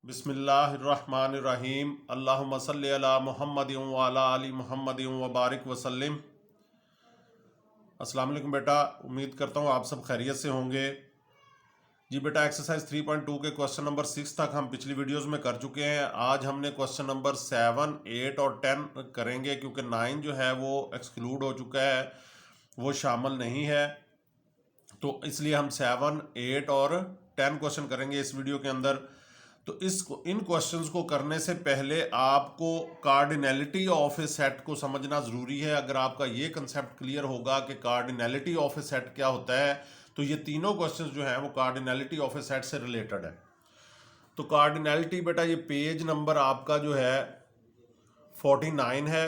बिस्मिल्लाहिर्रहमानिर्रहीम। अल्लाहुम्मा सल्लि अला मुहम्मदिन व अला आलि मुहम्मदिन व बारिक वसल्लिम। अस्सलाम वालेकुम बेटा, उम्मीद करता हूँ आप सब खैरियत से होंगे। जी बेटा, एक्सरसाइज 3.2 के क्वेश्चन नंबर 6 तक हम पिछली वीडियोस में कर चुके हैं। आज हमने क्वेश्चन नंबर 7, 8 और 10 करेंगे, क्योंकि 9 जो है वो एक्सक्लूड हो चुका है, वो शामिल नहीं है। तो इसलिए हम 7, 8 और 10 क्वेश्चन करेंगे इस वीडियो के अंदर। तो इन क्वेश्चंस को करने से पहले आपको कार्डिनैलिटी ऑफ ए सेट को समझना ज़रूरी है। अगर आपका ये कंसेप्ट क्लियर होगा कि कार्डिनैलिटी ऑफ ए सेट क्या होता है, तो ये तीनों क्वेश्चंस जो हैं वो कार्डिनैलिटी ऑफ ए सेट से रिलेटेड है। तो कार्डिनैलिटी बेटा, ये पेज नंबर आपका जो है 49 है।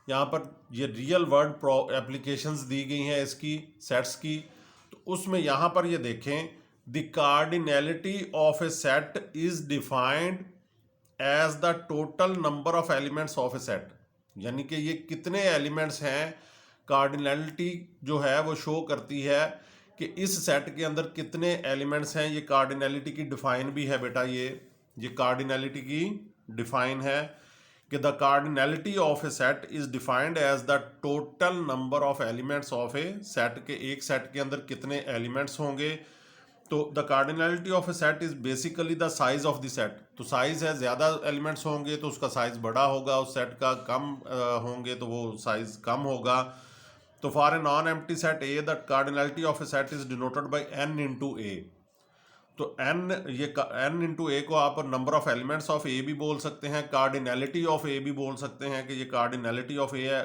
यहाँ पर ये रियल वर्ल्ड एप्लीकेशंस दी गई हैं इसकी सेट्स की। तो उसमें यहाँ पर ये देखें, the cardinality of a set is defined as the total number of elements of a set. यानी कि ये कितने एलिमेंट्स हैं, कार्डिनैलिटी जो है वो शो करती है कि इस सेट के अंदर कितने एलिमेंट्स हैं। ये कार्डिनैलिटी की डिफाइन भी है बेटा, ये कार्डिनैलिटी की डिफाइन है कि the cardinality of a set is defined as the total number of elements of a set, के एक सेट के अंदर कितने एलिमेंट्स होंगे। तो the cardinality of a set is basically the size of the set. तो साइज है, ज़्यादा एलिमेंट्स होंगे तो उसका साइज बड़ा होगा, उस सेट का कम होंगे तो वो साइज कम होगा। तो for a non empty set A, the cardinality of a set is denoted by n into A. तो n इंटू ए को आप number of elements of A भी बोल सकते हैं, कार्डिनैलिटी ऑफ ए भी बोल सकते हैं कि ये कार्डिनैलिटी ऑफ ए है।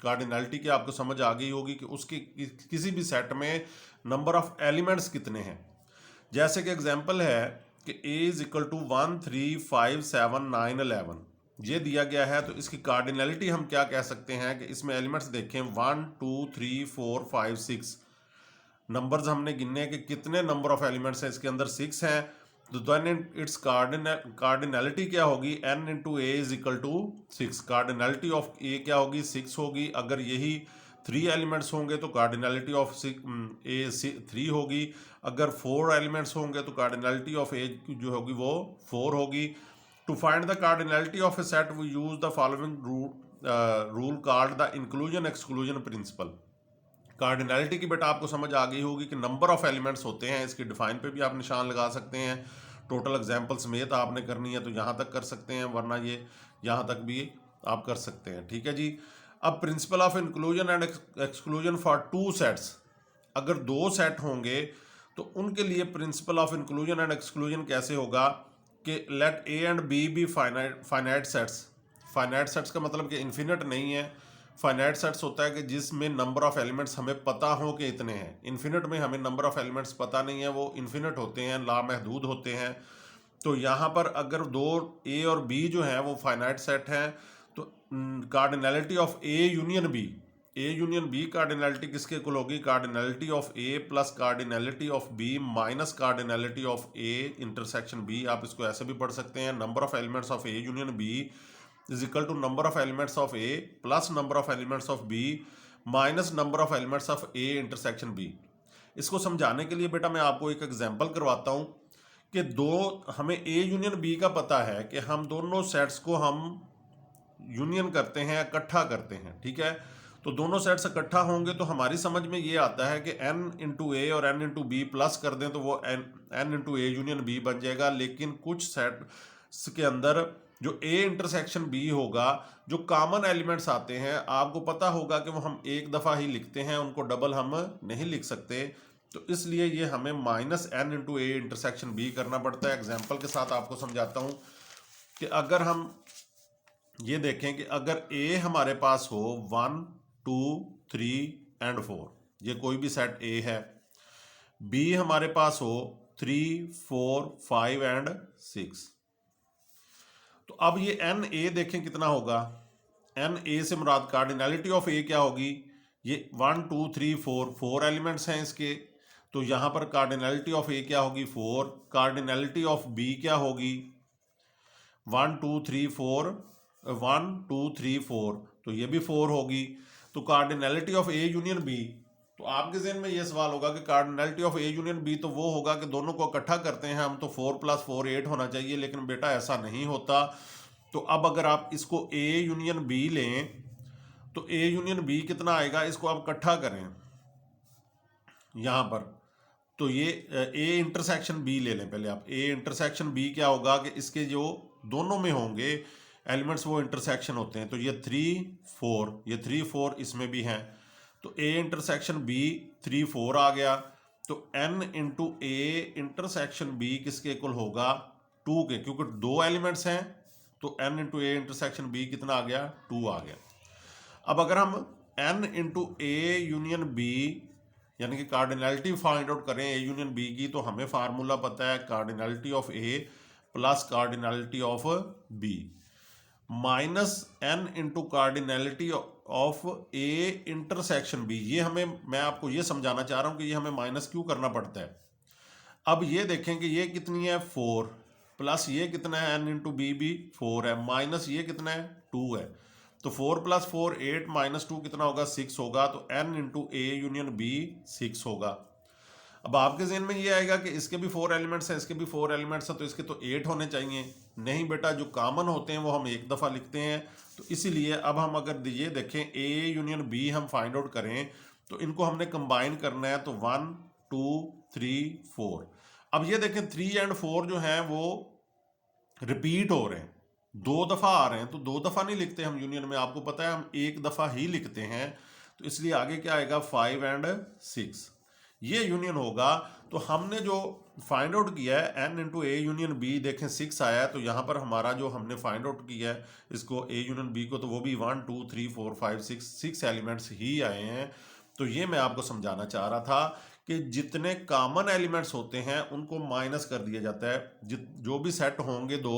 कार्डिनैलिटी की आपको समझ आ गई होगी कि उसकी किसी भी सेट में नंबर ऑफ एलिमेंट्स कितने हैं। जैसे कि एग्जांपल है कि a इज इक्वल टू 1, 3, 5, 7, 9, 11 ये दिया गया है। तो इसकी कार्डिनैलिटी हम क्या कह सकते हैं कि इसमें एलिमेंट्स देखें 1, 2, 3, 4, 5, 6 नंबर्स हमने गिनने के कितने नंबर ऑफ एलिमेंट्स हैं, इसके अंदर 6 हैं। तो देन इट्स कार्डिनैलिटी क्या होगी, n into A is equal to 6। Cardinality of A क्या होगी, 6 होगी। अगर यही 3 एलिमेंट्स होंगे तो कार्डिनैलिटी ऑफ ए 3 होगी। अगर 4 एलिमेंट्स होंगे तो कार्डिनैलिटी ऑफ ए जो होगी वो 4 होगी। To find the cardinality of a set we use the following rule called the inclusion exclusion principle. Cardinality की बेटा आपको समझ आ गई होगी कि नंबर ऑफ एलिमेंट्स होते हैं। इसकी डिफाइन पे भी आप निशान लगा सकते हैं। टोटल एग्जाम्पल समेत आपने करनी है तो यहाँ तक कर सकते हैं, वरना ये यहाँ तक भी आप कर सकते हैं। ठीक है जी। अब principle of inclusion and exclusion for 2 sets, अगर 2 सेट होंगे तो उनके लिए principle of inclusion and exclusion कैसे होगा कि let A and B be finite sets. Finite sets का मतलब कि इन्फिनिट नहीं है। फाइनाइट सेट्स होता है कि जिसमें नंबर ऑफ एलिमेंट्स हमें पता हो कि इतने हैं। इन्फिनिट में हमें नंबर ऑफ एलिमेंट्स पता नहीं है, वो इन्फिनिट होते हैं, लामहदूद होते हैं। तो यहाँ पर अगर 2 ए और बी जो हैं वो फाइनाइट सेट हैं, तो cardinality of A union B cardinality किसके इक्वल होगी, cardinality of A plus cardinality of B minus cardinality of A intersection B. आप इसको ऐसे भी पढ़ सकते हैं, number of elements of A union B is equal to number of elements of A plus number of elements of B minus number of elements of A intersection B. इसको समझाने के लिए बेटा मैं आपको एक एग्जांपल करवाता हूँ कि हमें ए यूनियन बी का पता है कि हम दोनों सेट्स को हम यूनियन करते हैं, इकट्ठा करते हैं। ठीक है। तो दोनों सेट्स इकट्ठा होंगे तो हमारी समझ में ये आता है कि n इंटू ए और n इंटू बी प्लस कर दें तो वो n into A union B बन जाएगा। लेकिन कुछ सेट्स के अंदर जो ए इंटरसेक्शन बी होगा, जो कॉमन एलिमेंट्स आते हैं, आपको पता होगा कि वो हम एक दफ़ा ही लिखते हैं, उनको डबल हम नहीं लिख सकते। तो इसलिए ये हमें minus n into A intersection B करना पड़ता है। एग्जाम्पल के साथ आपको समझाता हूँ कि अगर हम ये देखें कि अगर ए हमारे पास हो 1, 2, 3 एंड 4, ये कोई भी सेट ए है। बी हमारे पास हो 3, 4, 5 एंड 6। तो अब ये एन ए देखें कितना होगा। एन ए से मुराद कार्डिनैलिटी ऑफ ए क्या होगी, ये 1, 2, 3, 4 एलिमेंट्स हैं इसके। तो यहाँ पर कार्डिनैलिटी ऑफ ए क्या होगी, 4। कार्डिनैलिटी ऑफ बी क्या होगी, 1, 2, 3, 4, 1, 2, 3, 4, तो ये भी 4 होगी। तो cardinality of A union B तो आपके ज़हन में ये सवाल होगा कि cardinality of A union B तो वो होगा कि दोनों को इकट्ठा करते हैं हम, तो 4 + 4 8 होना चाहिए, लेकिन बेटा ऐसा नहीं होता। तो अब अगर आप इसको ए यूनियन बी लें तो ए यूनियन बी कितना आएगा, इसको आप इकट्ठा करें यहाँ पर, तो ये ए इंटरसेक्शन बी ले लें पहले आप। ए इंटरसेक्शन बी क्या होगा कि इसके जो दोनों में होंगे एलिमेंट्स वो इंटरसेक्शन होते हैं, तो ये 3 4, ये 3 4 इसमें भी हैं, तो ए इंटरसेक्शन बी 3 4 आ गया। तो N into A intersection B किसके इक्वल होगा, 2 के, क्योंकि 2 एलिमेंट्स हैं, तो N into A intersection B कितना आ गया, 2 आ गया। अब अगर हम N into A union B यानी कि कार्डिनलिटी फाइंड आउट करें ए यूनियन बी की, तो हमें फार्मूला पता है cardinality of A plus cardinality of B minus N into cardinality of A intersection B. ये हमें, मैं आपको ये समझाना चाह रहा हूँ कि ये हमें माइनस क्यों करना पड़ता है। अब ये देखें कि ये कितनी है 4, प्लस ये कितना है एन इंटू बी भी 4 है, माइनस ये कितना है 2 है, तो 4 + 4 8 - 2 कितना होगा 6 होगा, तो N into A union B 6 होगा। अब आपके जहन में ये आएगा कि इसके भी 4 एलिमेंट्स हैं, इसके भी 4 एलिमेंट्स हैं, तो इसके तो 8 होने चाहिए। नहीं बेटा, जो कॉमन होते हैं वो हम एक दफ़ा लिखते हैं, तो इसीलिए अब हम अगर ये देखें ए यूनियन बी हम फाइंड आउट करें तो इनको हमने कंबाइन करना है, तो 1 2 3 4। अब ये देखें 3 और 4 जो हैं वो रिपीट हो रहे हैं, 2 दफ़ा आ रहे हैं, तो 2 दफ़ा नहीं लिखते हम यूनियन में, आपको पता है हम एक दफ़ा ही लिखते हैं, तो इसलिए आगे क्या आएगा 5 और 6, ये यूनियन होगा। तो हमने जो फाइंड आउट किया है N into A union B, देखें 6 आया है, तो यहाँ पर हमारा जो हमने फाइंड आउट किया है इसको ए यूनियन बी को, तो वो भी 1 2 3 4 5 6 एलिमेंट्स ही आए हैं। तो ये मैं आपको समझाना चाह रहा था कि जितने कॉमन एलिमेंट्स होते हैं उनको माइनस कर दिया जाता है, जो भी सेट होंगे दो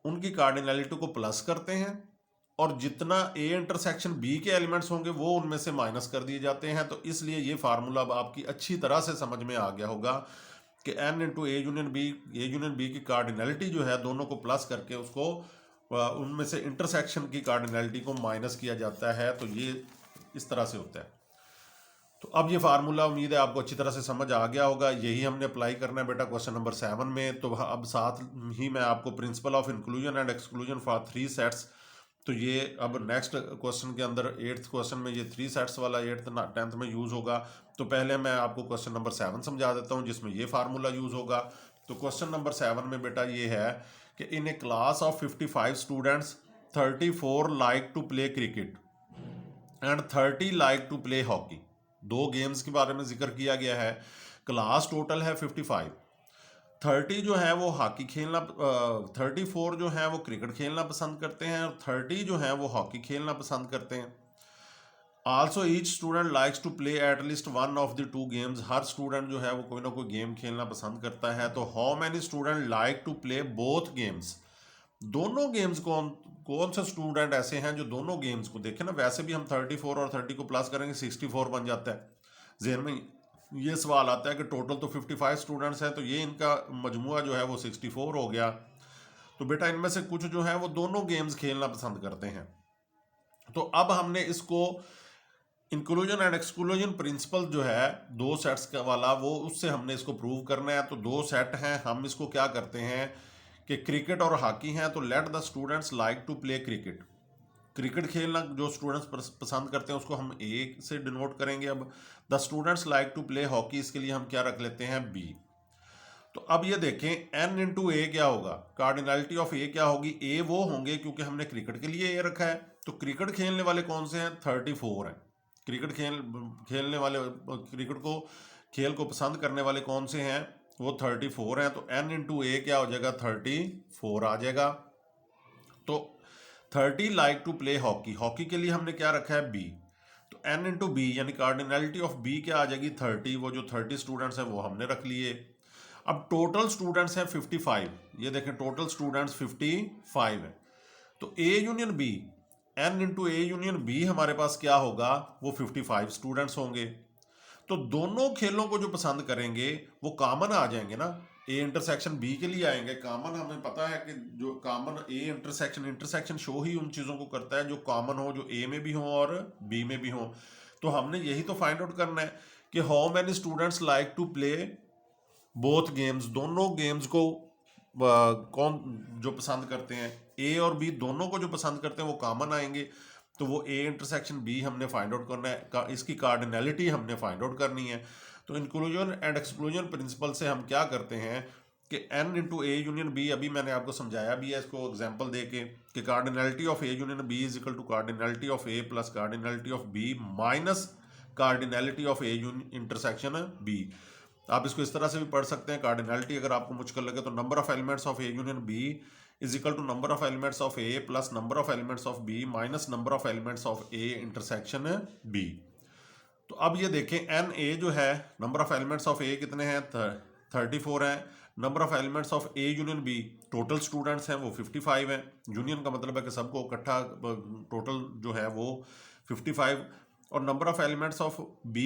उनकी कार्डिनलिटी को प्लस करते हैं, और जितना ए इंटरसेक्शन बी के एलिमेंट्स होंगे वो उनमें से माइनस कर दिए जाते हैं। तो इसलिए ये फार्मूला अब आपकी अच्छी तरह से समझ में आ गया होगा कि N into A union B की कार्डिनलिटी जो है दोनों को प्लस करके उसको उनमें से इंटरसेक्शन की कार्डिनलिटी को माइनस किया जाता है, तो ये इस तरह से होता है। तो अब ये फार्मूला उम्मीद है आपको अच्छी तरह से समझ आ गया होगा, यही हमने अप्लाई करना है बेटा क्वेश्चन नंबर 7 में। तो अब साथ ही मैं आपको principal of inclusion and exclusion for 3 sets, तो ये अब नेक्स्ट क्वेश्चन के अंदर 8th क्वेश्चन में ये 3 सेट्स वाला 8th 10th में यूज़ होगा। तो पहले मैं आपको क्वेश्चन नंबर 7 समझा देता हूँ जिसमें ये फार्मूला यूज़ होगा। तो क्वेश्चन नंबर 7 में बेटा ये है कि in a class of 55 students 34 like to play cricket and 30 like to play hockey. 2 games के बारे में जिक्र किया गया है। क्लास टोटल है 55, 30 जो है वो हॉकी खेलना 34 जो है वो क्रिकेट खेलना पसंद करते हैं, और 30 जो है वो हॉकी खेलना पसंद करते हैं। Also each student likes to play at least one of the 2 games. हर स्टूडेंट जो है वो कोई ना कोई गेम खेलना पसंद करता है। तो how many student like to play both games. दोनों गेम्स कौन से स्टूडेंट ऐसे हैं जो दोनों गेम्स को देखें ना, वैसे भी हम 34 और 30 को प्लस करेंगे 64 बन जाता है। जहन में ये सवाल आता है कि टोटल तो 55 स्टूडेंट्स हैं, तो ये इनका मजमुआ जो है वो 64 हो गया। तो बेटा इनमें से कुछ जो है वो दोनों गेम्स खेलना पसंद करते हैं। तो अब हमने इसको इंक्लूजन एंड एक्सक्लूजन प्रिंसिपल जो है 2 सेट्स का वाला, वो उससे हमने इसको प्रूव करना है। तो 2 सेट हैं, हम इसको क्या करते हैं कि क्रिकेट और हॉकी हैं, तो let the students like to play cricket. Cricket खेलना जो स्टूडेंट्स पसंद करते हैं उसको हम ए से डिनोट करेंगे। अब the students like to play hockey, इसके लिए हम क्या रख लेते हैं बी। तो अब ये देखें एन इंटू ए क्या होगा, कार्डिनलिटी ऑफ ए क्या होगी, ए वो होंगे क्योंकि हमने क्रिकेट के लिए ए रखा है। तो क्रिकेट खेलने वाले कौन से हैं, 34 हैं। क्रिकेट खेलने वाले, क्रिकेट को खेल को पसंद करने वाले कौन से हैं, वो 34 हैं। तो एन इंटू ए क्या हो जाएगा 34 आ जाएगा। तो 30 like to play hockey, hockey के लिए हमने क्या रखा है बी। तो एन इंटू बी यानी कार्डिनलिटी ऑफ बी क्या आ जाएगी 30, वो जो 30 स्टूडेंट्स हैं वो हमने रख लिए। अब टोटल स्टूडेंट्स हैं 55, ये देखें टोटल स्टूडेंट्स 55 है। तो A union B, N into A union B हमारे पास क्या होगा, वो 55 स्टूडेंट्स होंगे। तो दोनों खेलों को जो पसंद करेंगे वो कॉमन आ जाएंगे ना, ए इंटरसेक्शन बी के लिए आएंगे कॉमन। हमें पता है कि जो कॉमन ए इंटरसेक्शन शो ही उन चीज़ों को करता है जो कॉमन हो, जो ए में भी हो और बी में भी हो। तो हमने यही तो फाइंड आउट करना है कि how many students like to play both games, दोनों गेम्स को कौन जो पसंद करते हैं, ए और बी दोनों को जो पसंद करते हैं वो कॉमन आएंगे, तो वो ए इंटरसेक्शन बी हमने फाइंड आउट करना है, इसकी कार्डिनैलिटी हमने फाइंड आउट करनी है। तो इंक्लूजन एंड एक्सक्लूजन प्रिंसिपल से हम क्या करते हैं कि n into A union B, अभी मैंने आपको समझाया भी है इसको एग्जांपल दे के कि cardinality of A union B is equal to cardinality of A plus cardinality of B minus cardinality of A intersection B. आप इसको इस तरह से भी पढ़ सकते हैं, कार्डिनैलिटी अगर आपको मुश्किल लगे तो number of elements of A union B is equal to number of elements of A plus number of elements of B minus number of elements of A intersection B. तो अब ये देखें एन ए जो है, number of elements of A कितने हैं 34 हैं, number of elements of A union B total students हैं वो 55 हैं, यूनियन का मतलब है कि सबको इकट्ठा टोटल जो है वो 55, और number of elements of B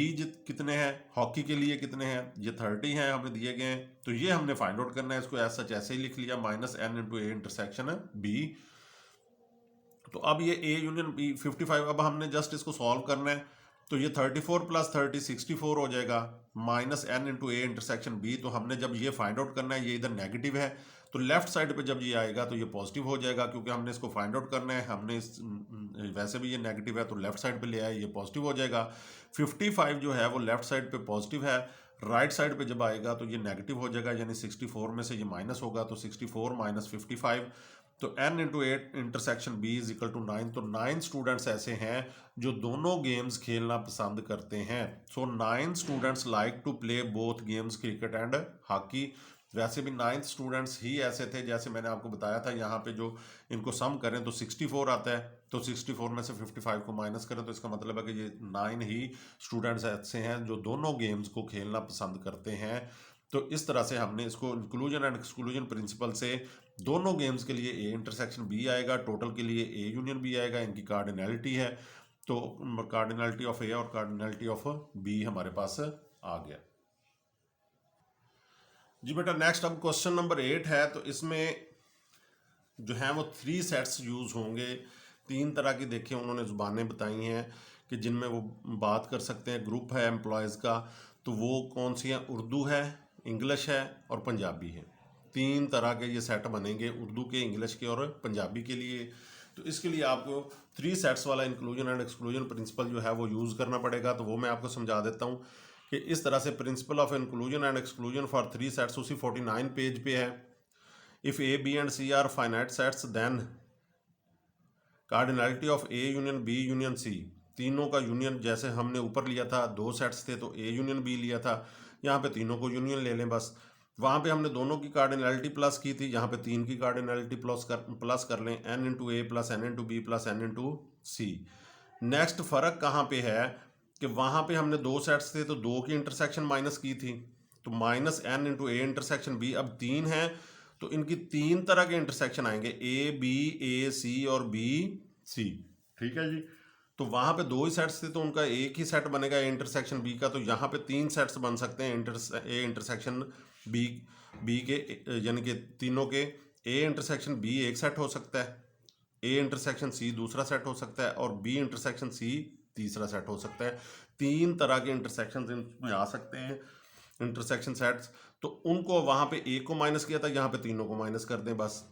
कितने हैं, हॉकी के लिए कितने हैं, ये 30 हैं हमें दिए गए हैं। तो ये हमने फाइंड आउट करना है, इसको एज सच ऐसे ही लिख लिया minus N into A intersection B. तो अब ये ए यूनियन बी 55, अब हमने जस्ट इसको सॉल्व करना है, तो ये 34 प्लस 30 64 हो जाएगा minus N into A intersection B. तो हमने जब ये फाइंड आउट करना है, ये इधर नेगेटिव है, तो लेफ्ट साइड पे जब ये आएगा तो ये पॉजिटिव हो जाएगा, क्योंकि हमने इसको फाइंड आउट करना है, हमने वैसे भी ये नेगेटिव है तो लेफ्ट साइड पे ले आए, ये पॉजिटिव हो जाएगा। 55 जो है वो लेफ्ट साइड पे पॉजिटिव है, राइट साइड पे जब आएगा तो ये नेगेटिव हो जाएगा, यानी 64 में से ये माइनस होगा, तो 64 माइनस 55, तो n into A intersection b is equal to 9। तो 9 स्टूडेंट्स ऐसे हैं जो दोनों गेम्स खेलना पसंद करते हैं। So 9 students like to play both games cricket and hockey. वैसे भी 9 स्टूडेंट्स ही ऐसे थे, जैसे मैंने आपको बताया था यहाँ पे जो इनको सम करें तो 64 आता है, तो 64 में से 55 को माइनस करें तो इसका मतलब है कि ये 9 ही स्टूडेंट्स ऐसे हैं जो दोनों गेम्स को खेलना पसंद करते हैं। तो इस तरह से हमने इसको इंक्लूजन एंड एक्सक्लूजन प्रिंसिपल से दोनों गेम्स के लिए ए इंटरसेक्शन बी आएगा, टोटल के लिए ए यूनियन बी आएगा, इनकी कार्डिनैलिटी है, तो कार्डिनैलिटी ऑफ ए और कार्डिनैलिटी ऑफ बी हमारे पास आ गया। जी बेटा नेक्स्ट अब क्वेश्चन नंबर 8 है, तो इसमें जो है वो 3 सेट्स यूज़ होंगे। 3 तरह की देखें उन्होंने ज़ुबानें बताई हैं कि जिनमें वो बात कर सकते हैं। ग्रुप है एम्प्लॉयज़ का, तो वो कौन सी हैं, उर्दू है, इंग्लिश है और पंजाबी है। 3 तरह के ये सेट बनेंगे, उर्दू के, इंग्लिश के और पंजाबी के लिए। तो इसके लिए आपको 3 सेट्स वाला इंक्लूजन एंड एक्सक्लूजन प्रिंसिपल जो है वो यूज़ करना पड़ेगा। तो वो मैं आपको समझा देता हूँ कि इस तरह से principle of inclusion and exclusion for 3 sets उसी 49 पेज पे है। If A B and C are finite sets then cardinality of A union B union C, तीनों का यूनियन, जैसे हमने ऊपर लिया था 2 सेट्स थे तो ए यूनियन बी लिया था, यहाँ पे तीनों को यूनियन ले लें बस। वहाँ पे हमने दोनों की कार्डिनैलिटी प्लस की थी, यहाँ पे 3 की कार्डिनैलिटी प्लस कर लें, n into A plus N into B plus N into C. Next फ़र्क कहाँ पे है कि वहाँ पे हमने 2 सेट्स थे तो 2 की इंटरसेक्शन माइनस की थी, तो minus N into A intersection B. अब 3 हैं तो इनकी 3 तरह के इंटरसेक्शन आएंगे, ए बी, ए सी और बी सी। ठीक है जी। तो वहाँ पे 2 ही सेट्स थे तो उनका एक ही सेट बनेगा ए इंटरसेक्शन बी का, तो यहाँ पे 3 सेट्स बन सकते हैं ए इंटरसेक्शन बी के, यानी कि तीनों के। ए इंटरसेक्शन बी एक सेट हो सकता है, ए इंटरसेक्शन सी दूसरा सेट हो सकता है और बी इंटरसेक्शन सी तीसरा सेट हो सकता है। 3 तरह के इंटरसेक्शन इनमें आ सकते हैं, इंटरसेक्शन सेट्स। तो उनको वहाँ पे एक को माइनस किया था, यहाँ पे तीनों को माइनस कर दें बस।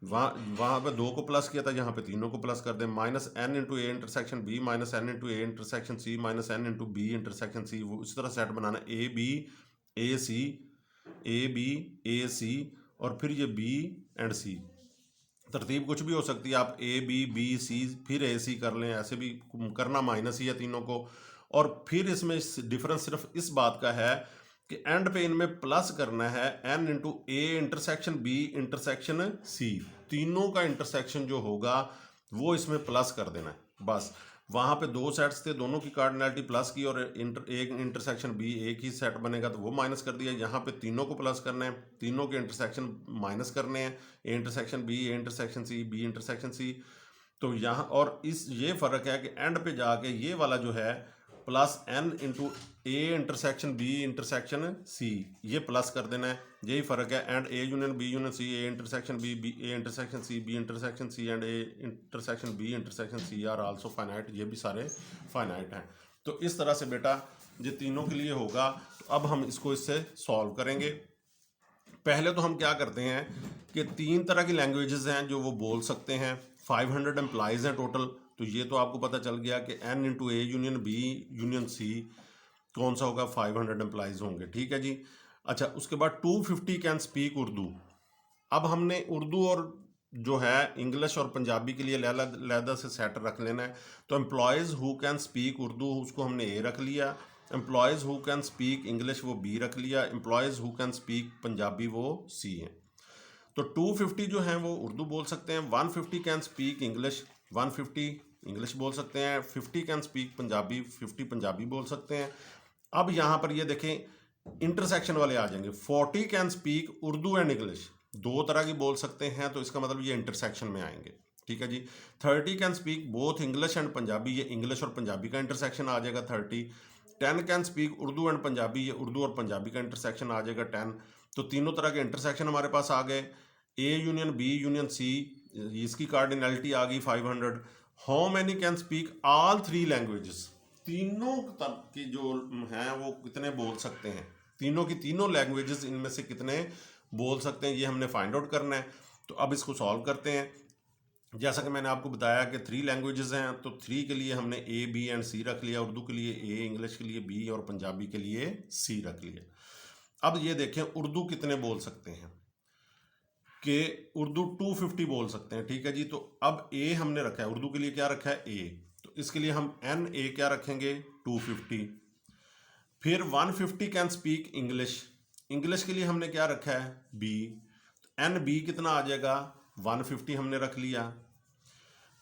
वहाँ पे 2 को प्लस किया था, यहाँ पे तीनों को प्लस कर दें। Minus N into A intersection B minus N into A intersection C minus N into B intersection C. वो इस तरह सेट बनाना, A B A C, A B A C और फिर ये बी एंड सी। तरतीब कुछ भी हो सकती है, आप ए बी बी सी फिर ए सी कर लें, ऐसे भी करना, माइनस ही है तीनों को। और फिर इसमें डिफरेंस सिर्फ इस बात का है कि एंड पे इनमें प्लस करना है N into A intersection B intersection C. तीनों का इंटरसेक्शन जो होगा वो इसमें प्लस कर देना है बस। वहाँ पे 2 सेट्स थे, दोनों की कार्डिनैलिटी प्लस की और एक इंटरसेक्शन बी एक ही सेट बनेगा तो वो माइनस कर दिया। यहाँ पे तीनों को प्लस करना है, तीनों के इंटरसेक्शन माइनस करने हैं, A intersection B, A intersection C, B intersection C. तो यहाँ और इस ये फ़र्क है कि एंड पे जाके ये वाला जो है plus N into A intersection B intersection C, ये प्लस कर देना है, यही फ़र्क है। And A union B union C, A intersection B, B A intersection C, B intersection C and A intersection B intersection C are also finite, ये भी सारे फाइनाइट हैं। तो इस तरह से बेटा ये तीनों के लिए होगा। तो अब हम इसको इससे सॉल्व करेंगे। पहले तो हम क्या करते हैं कि 3 तरह की लैंग्वेजेस हैं जो वो बोल सकते हैं। 500 एम्प्लॉयज़ हैं टोटल, तो ये तो आपको पता चल गया कि N into A union B union C कौन सा होगा, 500 एम्प्लॉयज़ होंगे। ठीक है जी। अच्छा, उसके बाद 250 कैन स्पीक उर्दू। अब हमने उर्दू और जो है इंग्लिश और पंजाबी के लिए लहदा से सेट रख लेना है। तो employees who can speak Urdu उसको हमने ए रख लिया, employees who can speak English वो बी रख लिया, employees who can speak Punjabi वो सी है। तो 250 जो हैं वो उर्दू बोल सकते हैं, 150 कैन स्पीक इंग्लिश, 150 इंग्लिश बोल सकते हैं, 50 कैन स्पीक पंजाबी, 50 पंजाबी बोल सकते हैं। अब यहाँ पर ये देखें इंटरसेक्शन वाले आ जाएंगे। 40 can speak Urdu and English, 2 तरह की बोल सकते हैं, तो इसका मतलब ये इंटरसेक्शन में आएंगे। ठीक है जी। 30 can speak both English and Punjabi, ये इंग्लिश और पंजाबी का इंटरसेक्शन आ जाएगा 30। 10 can speak Urdu and Punjabi, ये उर्दू और पंजाबी का इंटरसेक्शन आ जाएगा 10। तो तीनों तरह के इंटरसेक्शन हमारे पास आ गए। A union B union C, इसकी कार्डिनलिटी आ गई 500। How many can speak all 3 languages, तीनों तब की जो हैं वो कितने बोल सकते हैं, तीनों की तीनों लैंग्वेजेस इनमें से कितने बोल सकते हैं, ये हमने फाइंड आउट करना है। तो अब इसको सॉल्व करते हैं। जैसा कि मैंने आपको बताया कि 3 लैंग्वेजेस हैं, तो 3 के लिए हमने ए बी एंड सी रख लिया, उर्दू के लिए ए, इंग्लिश के लिए बी और पंजाबी के लिए सी रख लिया। अब ये देखें उर्दू कितने बोल सकते हैं कि उर्दू 250 बोल सकते हैं। ठीक है जी। तो अब ए हमने रखा है, उर्दू के लिए क्या रखा है ए, तो इसके लिए हम एन ए क्या रखेंगे 250। फिर 150 कैन स्पीक इंग्लिश, इंग्लिश के लिए हमने क्या रखा है बी, एन बी कितना आ जाएगा 150 हमने रख लिया।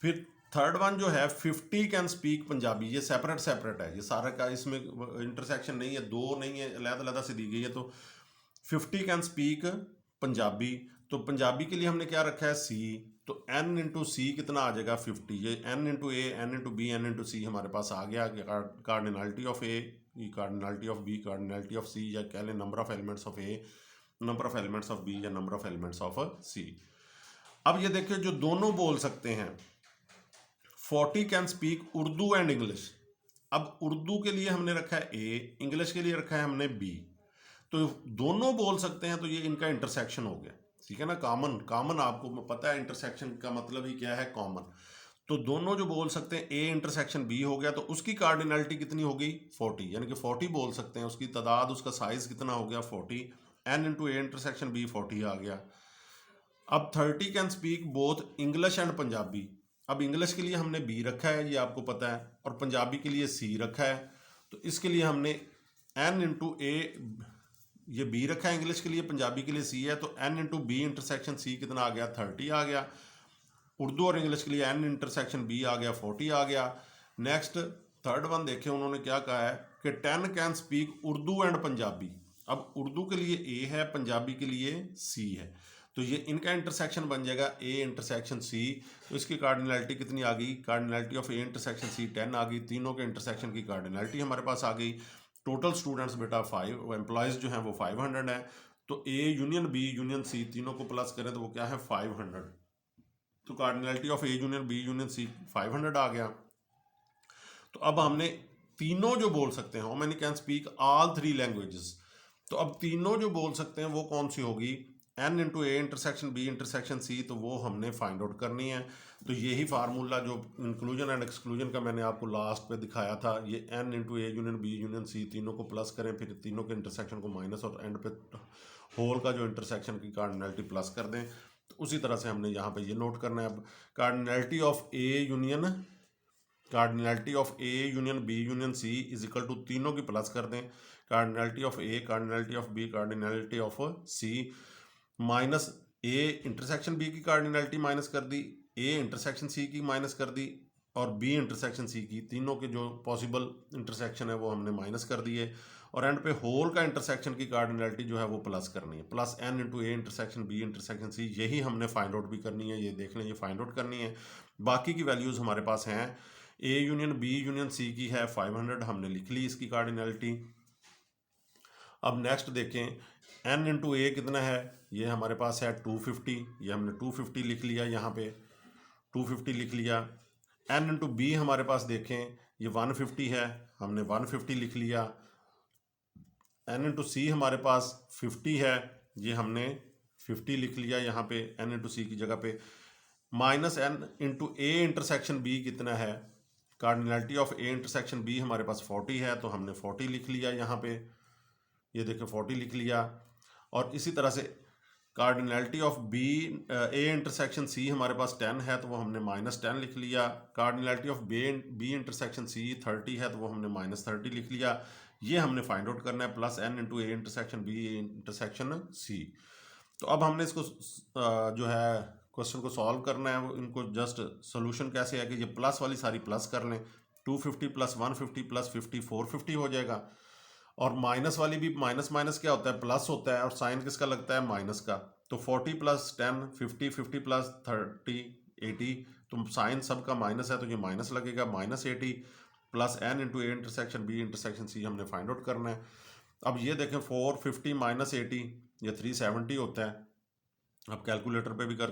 फिर थर्ड वन जो है 50 कैन स्पीक पंजाबी, ये सेपरेट सेपरेट है, ये सारा का इसमें इंटरसेक्शन नहीं है, दो नहीं है, अलग-अलग से दी गई है। तो 50 कैन स्पीक पंजाबी, तो पंजाबी के लिए हमने क्या रखा है सी, तो एन इंटू सी कितना आ जाएगा 50, ये n into A, n into B, N into C हमारे पास आ गया। Cardinality of A, cardinality of B, cardinality of C, या कह लें number of elements of A, number of elements of B, या number of elements of C. अब ये देखिए जो दोनों बोल सकते हैं 40 can speak Urdu and English. अब उर्दू के लिए हमने रखा है ए, इंग्लिश के लिए रखा है हमने बी, तो दोनों बोल सकते हैं, तो ये इनका इंटरसेक्शन हो गया। ठीक है ना, कॉमन कॉमन आपको पता है इंटरसेक्शन का मतलब ही क्या है, कॉमन। तो दोनों जो बोल सकते हैं ए इंटरसेक्शन बी हो गया, तो उसकी कार्डिनलिटी कितनी हो गई 40, यानी कि 40 बोल सकते हैं, उसकी तादाद उसका साइज कितना हो गया 40। N into A intersection B 40 आ गया। अब 30 can speak both English and Punjabi, अब इंग्लिश के लिए हमने बी रखा है, ये आपको पता है, और पंजाबी के लिए सी रखा है। तो इसके लिए हमने एन इंटू ए, ये बी रखा है इंग्लिश के लिए, पंजाबी के लिए सी है, तो N into B intersection C कितना आ गया 30 आ गया। उर्दू और इंग्लिश के लिए एन इंटरसेक्शन बी आ गया 40 आ गया। नेक्स्ट थर्ड वन देखें उन्होंने क्या कहा है कि 10 can speak Urdu and Punjabi. अब उर्दू के लिए ए है, पंजाबी के लिए सी है, तो ये इनका इंटरसेक्शन बन जाएगा ए इंटरसेक्शन सी। तो इसकी कार्डिनलिटी कितनी आ गई, cardinality of A intersection C 10 आ गई, तीनों के इंटरसेक्शन की कार्डिनलिटी हमारे पास आ गई। टोटल स्टूडेंट्स बेटा 5, एम्प्लॉयज़ जो हैं वो 500 है। तो A union B union C तीनों को प्लस करें तो वो क्या है 500, तो cardinality of A union B union C 500 आ गया। तो अब हमने तीनों जो बोल सकते हैं, how many can speak all 3 languages, तो अब तीनों जो बोल सकते हैं वो कौन सी होगी, n into A intersection B intersection C, तो वो हमने फाइंड आउट करनी है। तो यही फार्मूला जो इंक्लूजन एंड एक्सक्लूजन का मैंने आपको लास्ट पे दिखाया था, ये n into A union B union C तीनों को प्लस करें, फिर तीनों के इंटरसेक्शन को माइनस, और एंड पे होल का जो इंटरसेक्शन की कार्डिनलिटी प्लस कर दें। तो उसी तरह से हमने यहाँ पे ये नोट करना है। अब cardinality of A union, cardinality of A union B union C is equal to तीनों की प्लस कर दें, cardinality of A, cardinality of B, cardinality of C, minus A intersection B की कार्डिनलिटी माइनस कर दी, ए इंटरसेक्शन सी की minus कर दी, और बी इंटरसेक्शन सी की, तीनों के जो पॉसिबल इंटरसेक्शन है वो हमने माइनस कर दिए, और एंड पे होल का इंटरसेक्शन की कार्डिनलिटी जो है वो प्लस करनी है, plus N into A intersection B intersection C, यही हमने फाइंड आउट भी करनी है। ये देख लें, ये फाइंड आउट करनी है। बाकी की वैल्यूज़ हमारे पास हैं, A union B union C की है 500, हमने लिख ली इसकी कार्डिनलिटी। अब नेक्स्ट देखें, एन इंटू ए कितना है, ये हमारे पास है 250, ये हमने 250 लिख लिया, यहाँ पे 250 लिख लिया। एन इंटू बी हमारे पास देखें, ये 150 है, हमने 150 लिख लिया। n इंटू सी हमारे पास 50 है, ये हमने 50 लिख लिया यहाँ पे n इंटू सी की जगह पे। Minus n into A intersection B कितना है, cardinality of A intersection B हमारे पास 40 है, तो हमने 40 लिख लिया यहाँ पे, ये देखिए 40 लिख लिया। और इसी तरह से cardinality of B A intersection C हमारे पास 10 है, तो वो हमने -10 लिख लिया। Cardinality of B intersection C 30 है, तो वो हमने -30 लिख लिया। ये हमने फाइंड आउट करना है, plus n into A intersection B intersection C. तो अब हमने इसको जो है क्वेश्चन को सॉल्व करना है। वो इनको जस्ट सोल्यूशन कैसे है कि ये प्लस वाली सारी प्लस कर लें, 250 प्लस 150 प्लस 50 450 हो जाएगा। और माइनस वाली भी माइनस माइनस क्या होता है, प्लस होता है, और साइन किसका लगता है, माइनस का। तो 40 प्लस 10 50, 50 प्लस 30 80, तो साइन सबका माइनस है, तो ये माइनस लगेगा, -80 plus n into A intersection B intersection C हमने फाइंड आउट करना है। अब ये देखें 450 माइनस 80 ये 370 होता है, आप कैलकुलेटर पे भी कर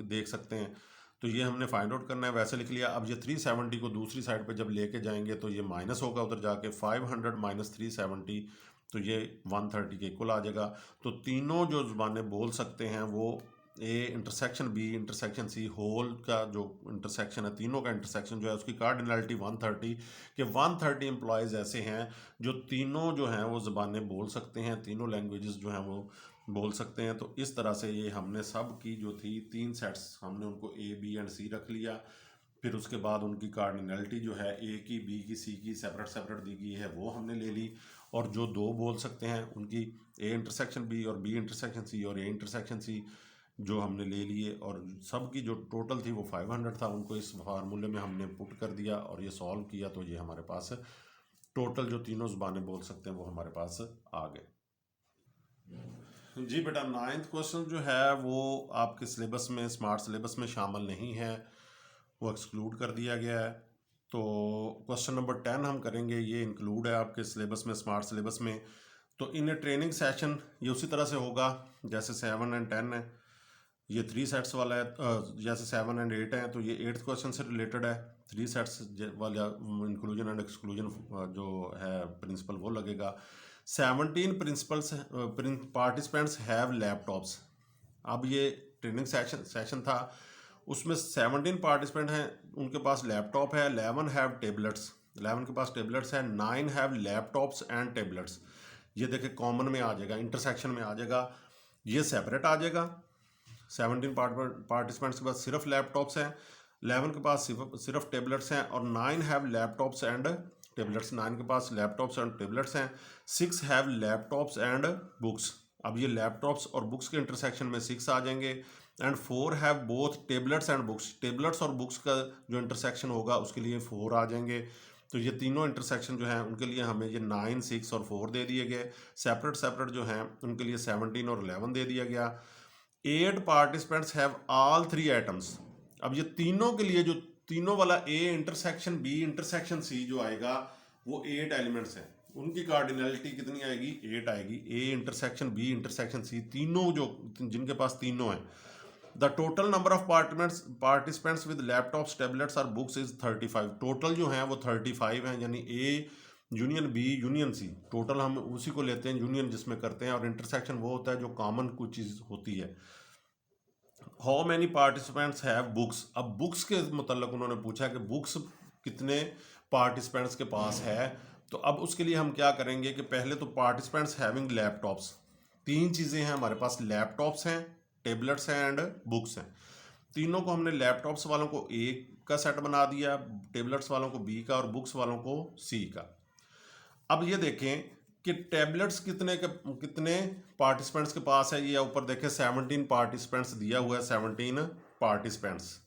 देख सकते हैं। तो ये हमने फाइंड आउट करना है, वैसे लिख लिया। अब ये 370 को दूसरी साइड पे जब लेके जाएंगे तो ये माइनस होगा उधर जाके, 500 माइनस 370, तो ये 130 के इक्वल आ जाएगा। तो तीनों जो ज़बानें बोल सकते हैं वो A intersection B intersection C whole का जो इंटरसेक्शन है, तीनों का इंटरसेक्शन जो है उसकी कार्डिनलिटी 130 के 130 एम्प्लॉयज़ ऐसे हैं जो तीनों जो हैं वो ज़बानें बोल सकते हैं, तीनों लैंग्वेजेस जो हैं वो बोल सकते हैं। तो इस तरह से ये हमने सब की जो थी 3 सेट्स हमने उनको ए बी एंड सी रख लिया। फिर उसके बाद उनकी कार्डिनलिटी जो है ए की बी की सी की सेपरेट सेपरेट दी गई है वो हमने ले ली। और जो दो बोल सकते हैं उनकी ए इंटरसेक्शन बी और बी इंटरसेक्शन सी और ए इंटरसेक्शन सी जो हमने ले लिए, और सब की जो टोटल थी वो 500 था, उनको इस फार्मूले में हमने पुट कर दिया और ये सॉल्व किया। तो ये हमारे पास टोटल जो तीनों ज़बानें बोल सकते हैं वो हमारे पास आ गए। जी बेटा, 9th क्वेश्चन जो है वो आपके सिलेबस में, स्मार्ट सिलेबस में शामिल नहीं है, वो एक्सक्लूड कर दिया गया है। तो क्वेश्चन नंबर 10 हम करेंगे, ये इंक्लूड है आपके सिलेबस में, स्मार्ट सिलेबस में। तो इन ए ट्रेनिंग सेशन ये उसी तरह से होगा जैसे 7 एंड 10 है, ये 3 सेट्स वाला है। जैसे 7 एंड 8 है तो ये 8th क्वेश्चन से रिलेटेड है। 3 सेट्स वाला इंक्लूजन एंड एक्सक्लूजन जो है प्रिंसिपल वो लगेगा। 17 पार्टिसिपेंट्स हैव लैपटॉप्स। अब ये ट्रेनिंग सेशन था, उसमें 17 पार्टिसिपेंट हैं, उनके पास लैपटॉप है। 11 हैव टेबलेट्स, 11 के पास टेबलेट्स है। 9 हैव लैपटॉप्स एंड टेबलेट्स। ये देखिए कॉमन में आ जाएगा, इंटरसेक्शन में आ जाएगा, ये सेपरेट आ जाएगा। 17 पार्टिसिपेंट्स के पास सिर्फ लैपटॉप्स हैं, 11 के पास सिर्फ टेबलेट्स हैं, और 9 हैव लैपटॉप्स एंड टेबलेट्स, 9 के पास लैपटॉप्स एंड टेबलेट्स हैं। 6 हैव लैपटॉप्स एंड बुक्स। अब ये लैपटॉप्स और बुक्स के इंटरसेक्शन में 6 आ जाएंगे। And 4 have both tablets and books, tablets और बुक्स का जो इंटरसेक्शन होगा उसके लिए 4 आ जाएंगे। तो ये तीनों इंटरसेक्शन जो हैं उनके लिए हमें ये 9, 6 और 4 दे दिए गए। सेपरेट सेपरेट जो हैं उनके लिए 17 और 11 दे दिया गया। 8 पार्टिसिपेंट्स हैव ऑल 3 आइटम्स। अब ये तीनों के लिए जो तीनों वाला A intersection B intersection C जो आएगा वो 8 एलिमेंट्स हैं, उनकी कार्डिनलिटी कितनी आएगी, 8 आएगी। A intersection B intersection C तीनों जो जिनके पास तीनों हैं। The total number of participants with laptops tablets और बुक्स इज 35। टोटल जो हैं वो 35 हैं, यानी A union B union C, total हम उसी को लेते हैं यूनियन जिसमें करते हैं, और इंटरसेक्शन वो होता है जो कॉमन कुछ चीज़ होती है। How many participants have books. अब बुक्स के मतलब उन्होंने पूछा कि बुक्स कितने पार्टिसिपेंट्स के पास है। तो अब उसके लिए हम क्या करेंगे कि पहले तो पार्टिसिपेंट्स हैविंग लैपटॉप्स, 3 चीज़ें हैं हमारे पास, लैपटॉप्स हैं, टेबलेट्स हैं एंड बुक्स हैं। तीनों को हमने लैपटॉप्स वालों को ए का सेट बना दिया, टेबलेट्स वालों को बी का और बुक्स वालों को सी का। अब ये देखें कि टैबलेट्स कितने पार्टिसिपेंट्स के पास है। ये ऊपर देखें 17 पार्टिसिपेंट्स दिया हुआ है, 17 पार्टिसिपेंट्स।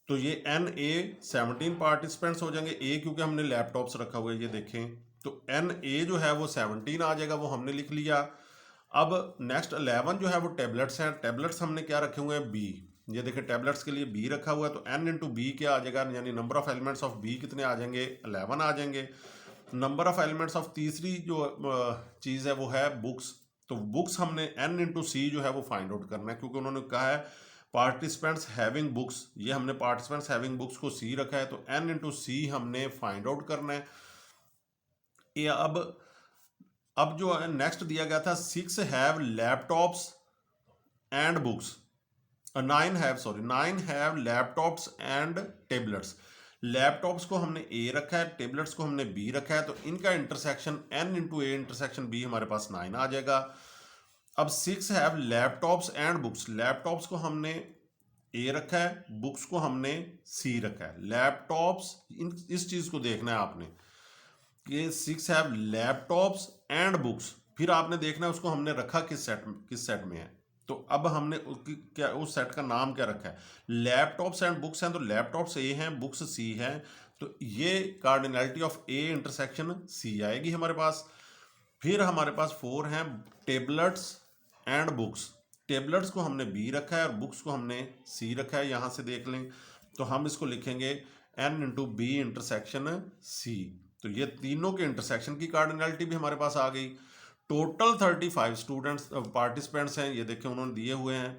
तो ये एन ए 17 पार्टिसिपेंट्स हो जाएंगे, ए क्योंकि हमने लैपटॉप्स रखा हुआ है, ये देखें तो एन ए जो है वो 17 आ जाएगा, वो हमने लिख लिया। अब नेक्स्ट 11 जो है वो टैबलेट्स हैं, टैबलेट्स हमने क्या रखे हुए हैं, बी। ये देखें टैबलेट्स के लिए बी रखा हुआ है, तो एन इंटू बी क्या आ जाएगा, यानी number of elements of B कितने आ जाएंगे, 11 आ जाएंगे। नंबर ऑफ एलिमेंट्स ऑफ तीसरी जो चीज़ है वो है बुक्स। तो बुक्स हमने n इंटू सी जो है वो फाइंड आउट करना है, क्योंकि उन्होंने कहा है पार्टिसिपेंट्स हैविंग बुक्स, ये हमने पार्टिसिपेंट्स हैविंग बुक्स को सी रखा है, तो n इंटू सी हमने फाइंड आउट करना है। ये अब जो है नेक्स्ट दिया गया था 6 have laptops and books, 9 have laptops and tablets. Laptops को हमने ए रखा है, टेबलेट्स को हमने बी रखा है, तो इनका intersection n into A intersection B हमारे पास 9 आ जाएगा। अब 6 have laptops and books, laptops को हमने ए रखा है, बुक्स को हमने सी रखा है। लैपटॉप्स, इस चीज को देखना है आपने कि 6 हैव लैपटॉप्स एंड बुक्स, फिर आपने देखना है उसको हमने रखा किस सेट में है। तो अब हमने क्या उस सेट का नाम क्या रखा है, लैपटॉप्स एंड बुक्स हैं, तो लैपटॉप्स ए हैं, बुक्स सी हैं, तो ये cardinality of A intersection C आएगी हमारे पास। फिर हमारे पास 4 हैं टेबलेट्स एंड बुक्स, टेबलेट्स को हमने बी रखा है और बुक्स को हमने सी रखा है, यहां से देख लें, तो हम इसको लिखेंगे n into B intersection C. तो ये तीनों के इंटरसेक्शन की कार्डिनैलिटी भी हमारे पास आ गई। टोटल 35 स्टूडेंट्स पार्टिसिपेंट्स हैं, ये देखें उन्होंने दिए हुए हैं,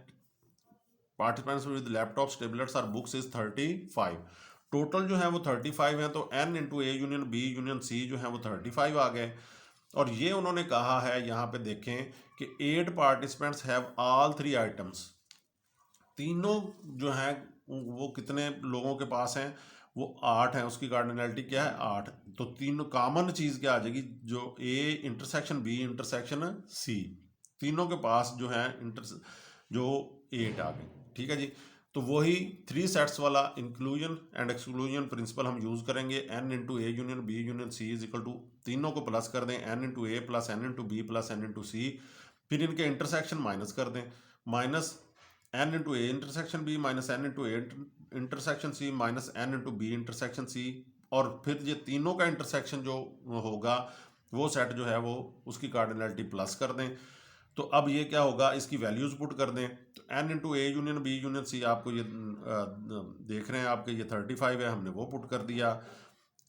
पार्टिसिपेंट्स विद लैपटॉप्स टेबलेट्स और बुक्स इज 35। टोटल जो है वो 35 हैं, तो n into A union B union C जो है वो 35 आ गए। और ये उन्होंने कहा है यहाँ पे देखें कि 8 पार्टिसिपेंट्स हैव ऑल 3 आइटम्स, तीनों जो हैं वो कितने लोगों के पास हैं, वो 8 हैं, उसकी कार्डिनैलिटी क्या है 8। तो तीनों कॉमन चीज़ क्या आ जाएगी, जो A intersection B intersection C, तीनों के पास जो है जो 8 आ गई। ठीक है जी, तो वही 3 सेट्स वाला इंक्लूजन एंड एक्सक्लूजन प्रिंसिपल हम यूज़ करेंगे। n into A union B union C is equal to, तीनों को प्लस कर दें, n into A plus n into B plus n into C, फिर इनके इंटरसेक्शन माइनस कर दें, minus n into A intersection B minus n into A intersection C minus n into B intersection C, और फिर ये तीनों का intersection जो होगा वो सेट जो है वो उसकी कार्डिनैलिटी प्लस कर दें। तो अब ये क्या होगा, इसकी वैल्यूज पुट कर दें, तो n into A union B union C आपको ये देख रहे हैं आपके ये 35 है, हमने वो पुट कर दिया।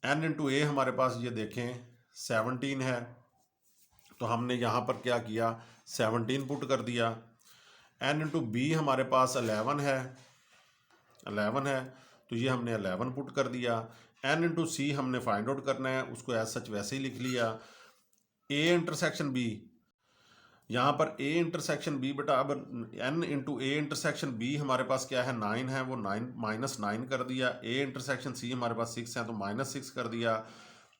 n इंटू ए हमारे पास ये देखें 17 है, तो हमने यहाँ पर क्या किया 17 पुट कर दिया। n इंटू बी हमारे पास 11 है, 11 है, तो ये हमने 11 पुट कर दिया। n इंटू सी हमने फाइंड आउट करना है, उसको एज सच वैसे ही लिख लिया। a इंटरसेक्शन बी, यहाँ पर a इंटरसेक्शन b, बेटा अब n into A intersection b हमारे पास क्या है 9 है, वो 9 माइनस 9 कर दिया। a इंटरसेक्शन c हमारे पास 6 है, तो माइनस 6 कर दिया।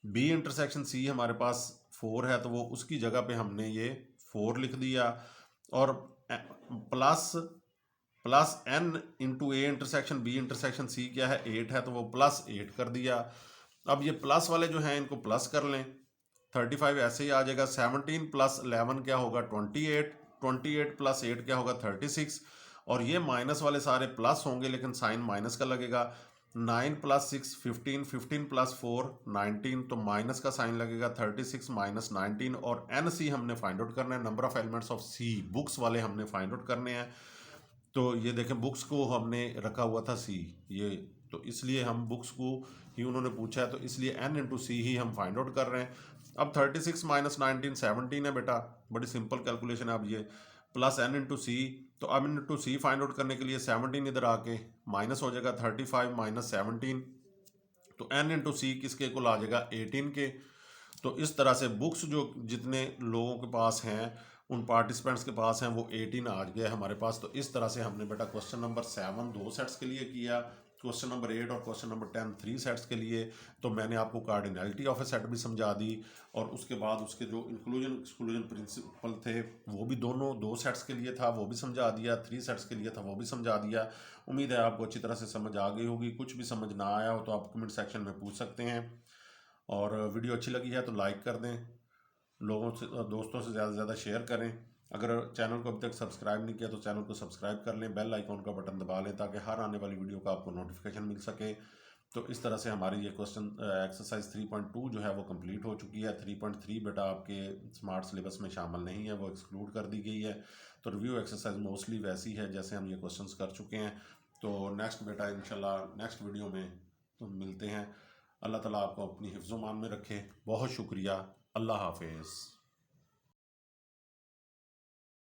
b इंटरसेक्शन c हमारे पास 4 है, तो वो उसकी जगह पे हमने ये 4 लिख दिया। और plus n into A intersection b intersection c क्या है 8 है, तो वो प्लस 8 कर दिया। अब ये प्लस वाले जो हैं इनको प्लस कर लें, 35 ऐसे ही आ जाएगा। 17 प्लस 11 क्या होगा 28, 28 प्लस 8 क्या होगा 36, और ये माइनस वाले सारे प्लस होंगे लेकिन साइन माइनस का लगेगा। 9 प्लस 6 15, 15 प्लस 4 19, तो माइनस का साइन लगेगा 36 माइनस 19। और एन सी हमने फाइंड आउट करना है, number of elements of C, books वाले हमने फाइंड आउट करने हैं। तो ये देखें बुक्स को हमने रखा हुआ था सी, ये तो इसलिए हम बुक्स को ही उन्होंने पूछा है, तो इसलिए n इंटू सी ही हम फाइंड आउट कर रहे हैं। अब 36 माइनस 19 17 है बेटा, बड़ी सिंपल कैलकुलेशन है। अब ये प्लस n इंटू सी, तो अब इंटू सी फाइंड आउट करने के लिए 17 इधर आके माइनस हो जाएगा, 35 माइनस 17, तो n इंटू सी किसके कुल आ जाएगा 18 के। तो इस तरह से बुक्स जो जितने लोगों के पास हैं उन पार्टिसिपेंट्स के पास हैं वो 18 आ गया हमारे पास। तो इस तरह से हमने बेटा क्वेश्चन नंबर 7 2 सेट्स के लिए किया, क्वेश्चन नंबर 8 और क्वेश्चन नंबर 10 3 सेट्स के लिए। तो मैंने आपको कार्डिनैलिटी ऑफ ए सेट भी समझा दी, और उसके बाद उसके जो इंक्लूजन एक्सक्लूजन प्रिंसिपल थे वो भी दोनों 2 सेट्स के लिए था, वो भी समझा दिया, 3 सेट्स के लिए था वो भी समझा दिया। उम्मीद है आपको अच्छी तरह से समझ आ गई होगी। कुछ भी समझ ना आया हो तो आप कमेंट सेक्शन में पूछ सकते हैं, और वीडियो अच्छी लगी है तो लाइक कर दें, लोगों से दोस्तों से ज़्यादा से ज़्यादा शेयर करें। अगर चैनल को अभी तक सब्सक्राइब नहीं किया तो चैनल को सब्सक्राइब कर लें, बेल आइकॉन का बटन दबा लें ताकि हर आने वाली वीडियो का आपको नोटिफिकेशन मिल सके। तो इस तरह से हमारी ये क्वेश्चन एक्सरसाइज 3.2 जो है वो कंप्लीट हो चुकी है। 3.3 बेटा आपके स्मार्ट सिलेबस में शामिल नहीं है, वो एक्सक्लूड कर दी गई है। तो रिव्यू एक्सरसाइज मोस्टली वैसी है जैसे हम ये क्वेश्चंस कर चुके हैं। तो नेक्स्ट बेटा इंशाल्लाह नेक्स्ट वीडियो में तो मिलते हैं। अल्लाह ताला आपको अपनी हिफ्ज़-ओ-मान में रखे। बहुत शुक्रिया, अल्लाह हाफिज़।